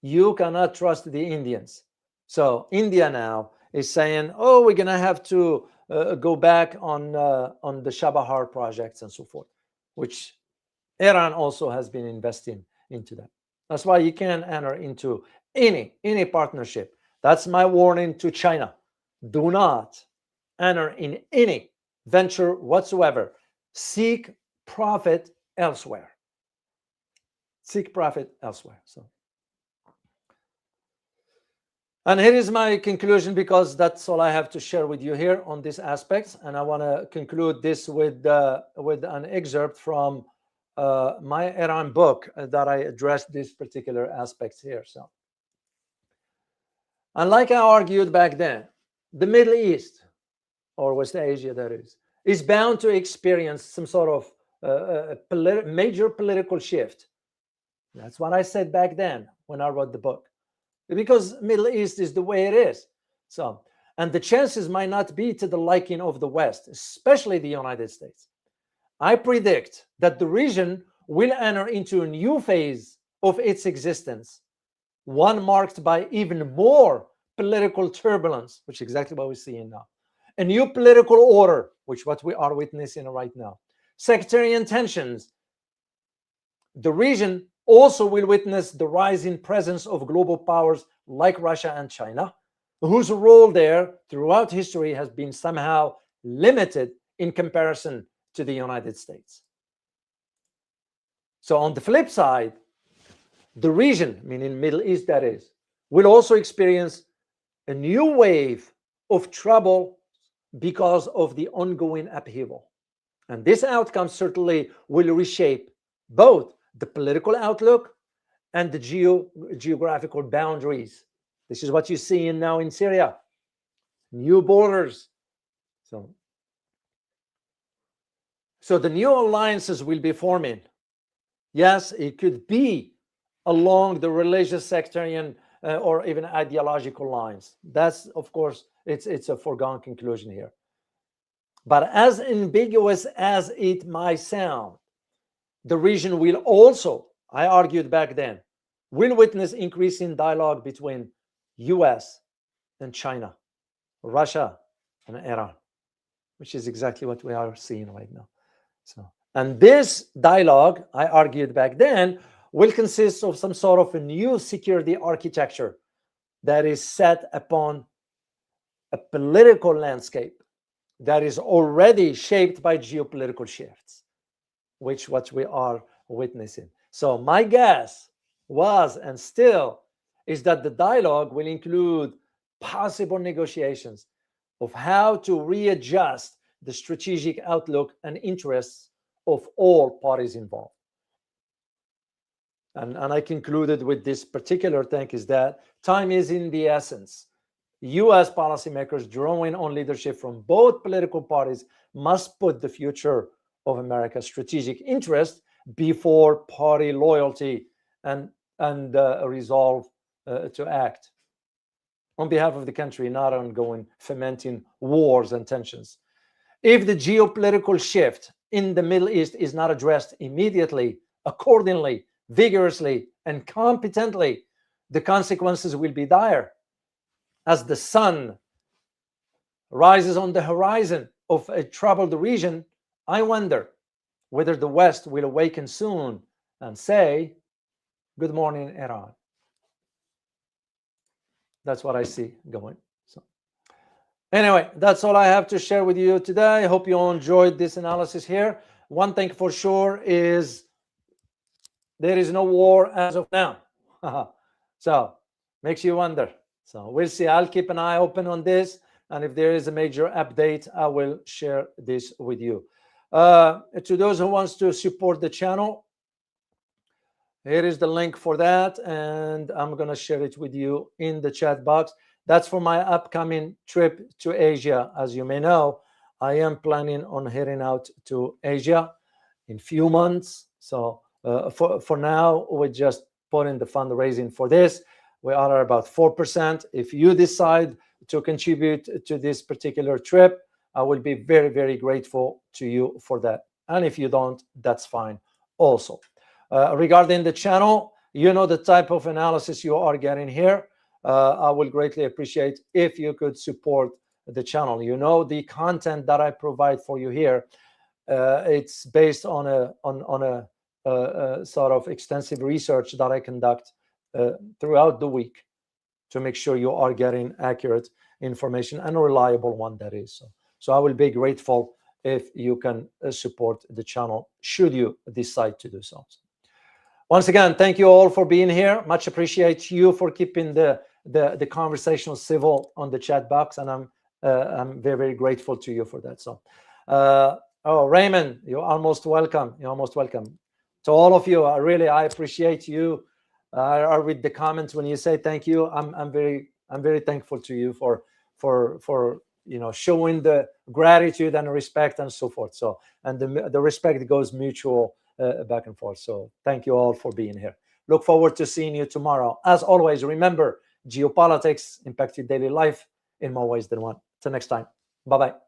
You cannot trust the Indians. So India now is saying, oh, we're going to have to go back on the Chabahar projects and so forth, which Iran also has been investing into that. That's why you can't enter into any partnership. That's my warning to China. Do not enter in any venture whatsoever. Seek profit elsewhere. Seek profit elsewhere. So, and here is my conclusion, because that's all I have to share with you here on these aspects. And I want to conclude this with an excerpt from my Iran book that I addressed these particular aspects here. So, and like I argued back then, the Middle East, or West Asia that is bound to experience some sort of major political shift. That's what I said back then when I wrote the book, because Middle East is the way it is. So, and the chances might not be to the liking of the West, especially the United States. I predict that the region will enter into a new phase of its existence, one marked by even more political turbulence, which is exactly what we're seeing now. A new political order, which what we are witnessing right now. Sectarian tensions, the region also will witness the rising presence of global powers like Russia and China, whose role there throughout history has been somehow limited in comparison to the United States. So on the flip side, the region, meaning Middle East that is, will also experience a new wave of trouble because of the ongoing upheaval. And this outcome certainly will reshape both the political outlook and the geographical boundaries. This is what you're seeing now in Syria. New borders. So the new alliances will be forming. Yes, it could be along the religious, sectarian, or even ideological lines. That's, of course, it's a foregone conclusion here. But as ambiguous as it might sound, the region will also, I argued back then, will witness increasing dialogue between US and China, Russia and Iran, which is exactly what we are seeing right now. And this dialogue, I argued back then, will consist of some sort of a new security architecture that is set upon a political landscape that is already shaped by geopolitical shifts, which what we are witnessing. So my guess was and still is that the dialogue will include possible negotiations of how to readjust the strategic outlook and interests of all parties involved. And I concluded with this particular thing is that time is in the essence. US policymakers drawing on leadership from both political parties must put the future of America's strategic interest before party loyalty and a resolve to act on behalf of the country, not ongoing fermenting wars and tensions. If the geopolitical shift in the Middle East is not addressed immediately, accordingly, vigorously, and competently, the consequences will be dire. As the sun rises on the horizon of a troubled region, I wonder whether the West will awaken soon and say, "Good morning, Iran." That's what I see going. So, anyway, that's all I have to share with you today. I hope you all enjoyed this analysis here. One thing for sure is there is no war as of now. So, makes you wonder. So, we'll see. I'll keep an eye open on this. And if there is a major update, I will share this with you. To those who wants to support the channel, here is the link for that. And I'm going to share it with you in the chat box. That's for my upcoming trip to Asia. As you may know, I am planning on heading out to Asia in few months. So for now, we just put in the fundraising for this. We are about 4%. If you decide to contribute to this particular trip, I will be very, very grateful to you for that. And if you don't, that's fine also. Regarding the channel, you know the type of analysis you are getting here. I will greatly appreciate if you could support the channel. You know the content that I provide for you here. It's based on a sort of extensive research that I conduct throughout the week to make sure you are getting accurate information and a reliable one that is. So I will be grateful if you can support the channel should you decide to do so. Once again, thank you all for being here. Much appreciate you for keeping the conversation civil on the chat box, and I'm very, very grateful to you for that. So, Raymond, you're almost welcome. You're almost welcome. To all of you, I appreciate you. I read the comments when you say thank you. I'm very thankful to you for showing the gratitude and respect and so forth. So, and the respect goes mutual back and forth. So thank you all for being here. Look forward to seeing you tomorrow. As always, remember, geopolitics impact your daily life in more ways than one. Till next time. Bye-bye.